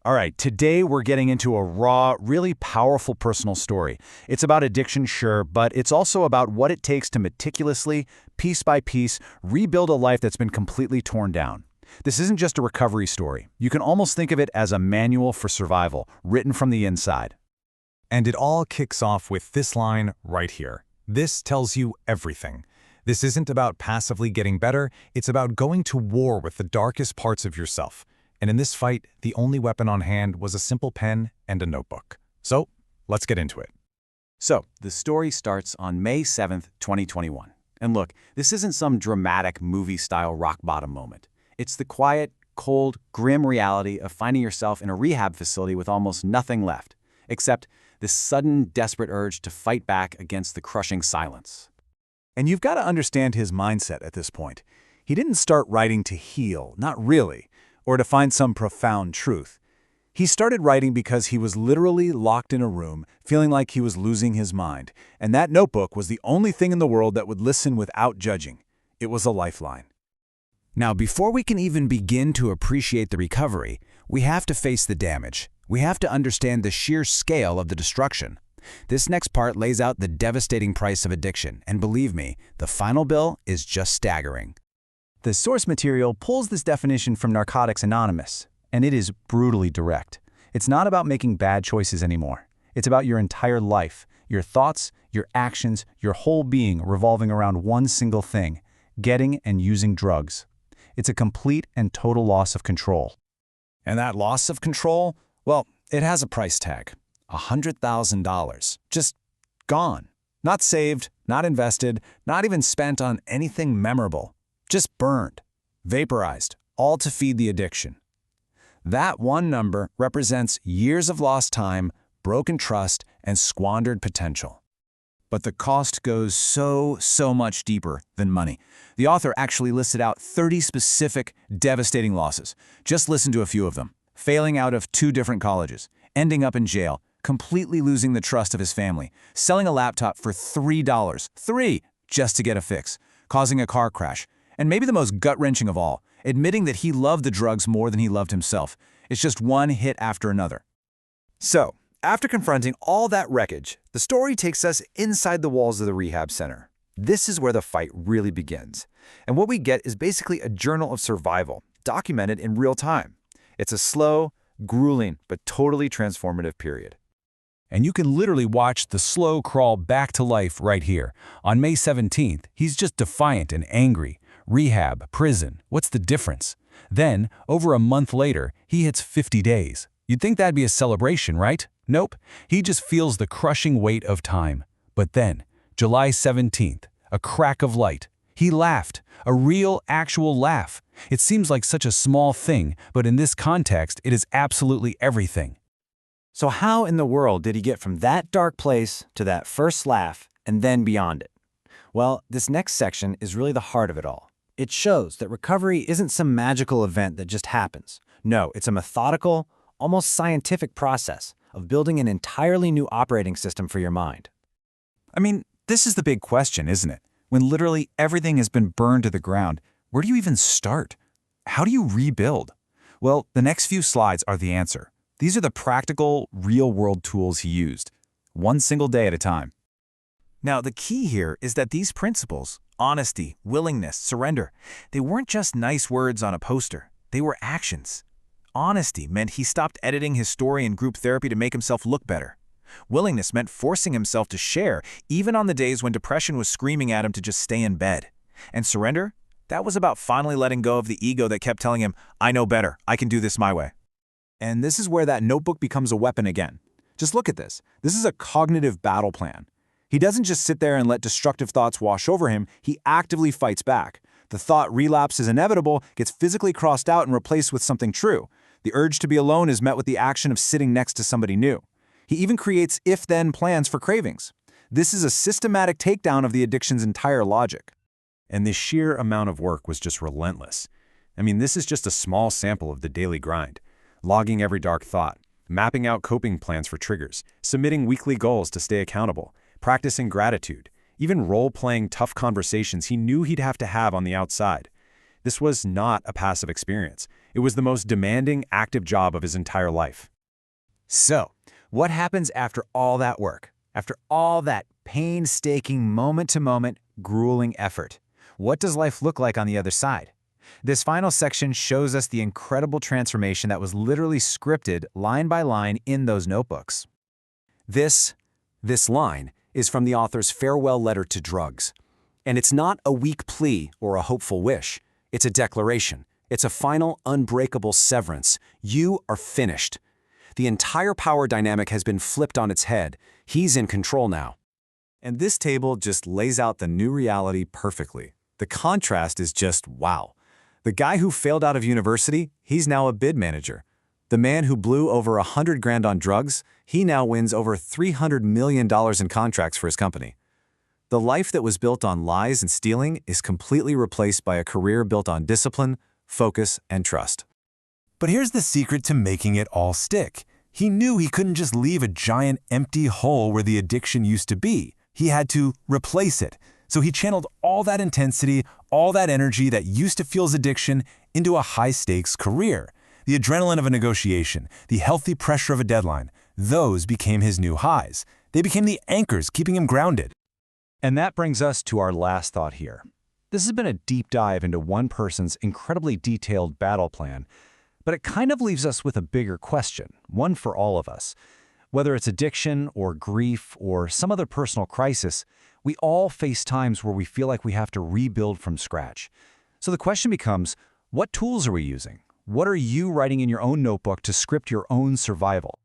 All right, today we're getting into a raw, really powerful personal story. It's about addiction, sure, but it's also about what it takes to meticulously, piece by piece, rebuild a life that's been completely torn down. This isn't just a recovery story. You can almost think of it as a manual for survival, written from the inside. And it all kicks off with this line right here. This tells you everything. This isn't about passively getting better, it's about going to war with the darkest parts of yourself. And in this fight, the only weapon on hand was a simple pen and a notebook. So, let's get into it. So, the story starts on May 7th, 2021. And look, this isn't some dramatic movie-style rock-bottom moment. It's the quiet, cold, grim reality of finding yourself in a rehab facility with almost nothing left, except this sudden, desperate urge to fight back against the crushing silence. And you've got to understand his mindset at this point. He didn't start writing to heal, not really, or to find some profound truth. He started writing because he was literally locked in a room, feeling like he was losing his mind, and that notebook was the only thing in the world that would listen without judging. It was a lifeline. Now, before we can even begin to appreciate the recovery, we have to face the damage. We have to understand the sheer scale of the destruction. This next part lays out the devastating price of addiction, and believe me, the final bill is just staggering. The source material pulls this definition from Narcotics Anonymous, and it is brutally direct. It's not about making bad choices anymore. It's about your entire life, your thoughts, your actions, your whole being revolving around one single thing: getting and using drugs. It's a complete and total loss of control. And that loss of control, well, it has a price tag. $100,000. Just gone. Not saved, not invested, not even spent on anything memorable. Just burned, vaporized, all to feed the addiction. That one number represents years of lost time, broken trust, and squandered potential. But the cost goes so much deeper than money. The author actually listed out 30 specific, devastating losses. Just listen to a few of them. Failing out of 2 different colleges, ending up in jail, completely losing the trust of his family, selling a laptop for $3, just to get a fix, causing a car crash, and maybe the most gut-wrenching of all, admitting that he loved the drugs more than he loved himself. It's just one hit after another. So, after confronting all that wreckage, the story takes us inside the walls of the rehab center. This is where the fight really begins. And what we get is basically a journal of survival, documented in real time. It's a slow, grueling, but totally transformative period. And you can literally watch the slow crawl back to life right here. On May 17th, he's just defiant and angry. Rehab, prison, what's the difference? Then, over a month later, he hits 50 days. You'd think that'd be a celebration, right? Nope. He just feels the crushing weight of time. But then, July 17th, a crack of light. He laughed. A real, actual laugh. It seems like such a small thing, but in this context, it is absolutely everything. So how in the world did he get from that dark place to that first laugh and then beyond it? Well, this next section is really the heart of it all. It shows that recovery isn't some magical event that just happens. No, it's a methodical, almost scientific process of building an entirely new operating system for your mind. I mean, this is the big question, isn't it? When literally everything has been burned to the ground, where do you even start? How do you rebuild? Well, the next few slides are the answer. These are the practical, real-world tools he used, one single day at a time. Now, the key here is that these principles, honesty, willingness, surrender, they weren't just nice words on a poster. They were actions. Honesty meant he stopped editing his story in group therapy to make himself look better. Willingness meant forcing himself to share, even on the days when depression was screaming at him to just stay in bed. And surrender? That was about finally letting go of the ego that kept telling him, I know better, I can do this my way. And this is where that notebook becomes a weapon again. Just look at this. This is a cognitive battle plan. He doesn't just sit there and let destructive thoughts wash over him, he actively fights back. The thought relapse is inevitable, gets physically crossed out and replaced with something true. The urge to be alone is met with the action of sitting next to somebody new. He even creates if-then plans for cravings. This is a systematic takedown of the addiction's entire logic. And the sheer amount of work was just relentless. I mean, this is just a small sample of the daily grind. Logging every dark thought, mapping out coping plans for triggers, submitting weekly goals to stay accountable, practicing gratitude, even role-playing tough conversations he knew he'd have to have on the outside. This was not a passive experience. It was the most demanding, active job of his entire life. So, what happens after all that work? After all that painstaking, moment-to-moment, grueling effort? What does life look like on the other side? This final section shows us the incredible transformation that was literally scripted line by line in those notebooks. This line is from the author's farewell letter to drugs. And it's not a weak plea or a hopeful wish. It's a declaration. It's a final, unbreakable severance. You are finished. The entire power dynamic has been flipped on its head. He's in control now. And this table just lays out the new reality perfectly. The contrast is just wow. The guy who failed out of university, he's now a bid manager. The man who blew over 100 grand on drugs, he now wins over $300 million in contracts for his company. The life that was built on lies and stealing is completely replaced by a career built on discipline, focus, and trust. But here's the secret to making it all stick. He knew he couldn't just leave a giant empty hole where the addiction used to be. He had to replace it. So he channeled all that intensity, all that energy that used to fuel his addiction into a high-stakes career. The adrenaline of a negotiation, the healthy pressure of a deadline, those became his new highs. They became the anchors keeping him grounded. And that brings us to our last thought here. This has been a deep dive into one person's incredibly detailed battle plan, but it kind of leaves us with a bigger question, one for all of us. Whether it's addiction or grief or some other personal crisis, we all face times where we feel like we have to rebuild from scratch. So the question becomes, what tools are we using? What are you writing in your own notebook to script your own survival?